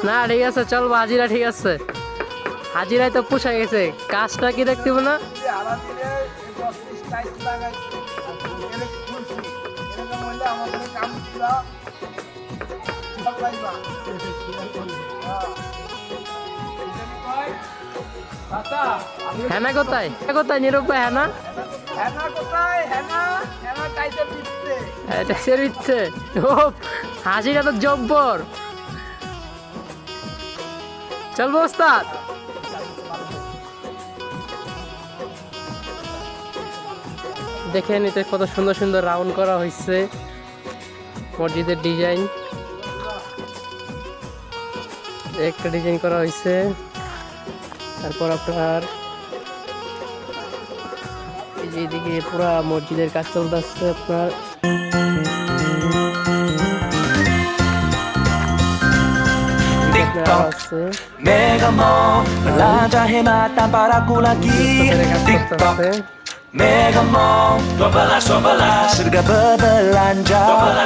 না ঠিক আছে চলবো, হাজিরা ঠিক আছে, হাজিরাই তো পোষায় গেছে, কাজটা কি দেখতে হবে না। হ্যানা কোথায়, কোথায় নীরব ভাই? হ্যানা টাইসের ইচ্ছে, ও হাজিরা তো জব্বর। চলবো ওস্তাদ। দেখে নিতে কত সুন্দর সুন্দর রাউন্ড করা হয়েছে মসজিদের ডিজাইন, একটা ডিজাইন করা হয়েছে। তারপর আপনার এই যে এদিকে পুরা মসজিদের কাজ চলতেছে আপনার। Megamo, pelajahe mata paraku lagi. TikTok, Megamo, 12 surga berbelanja.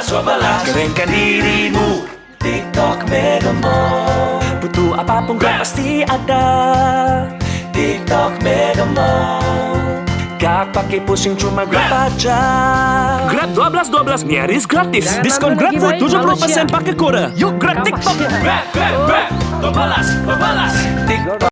12 keringkan dirimu. TikTok Megamo, butuh apapun Grab pasti ada. TikTok Megamo, gak pakai pusing cuma Grab aja. Grab 12 nyaris gratis. Diskon Grab Food 70% pakai kode. Yuk Grab TikTok. Grab, 12 TikTok.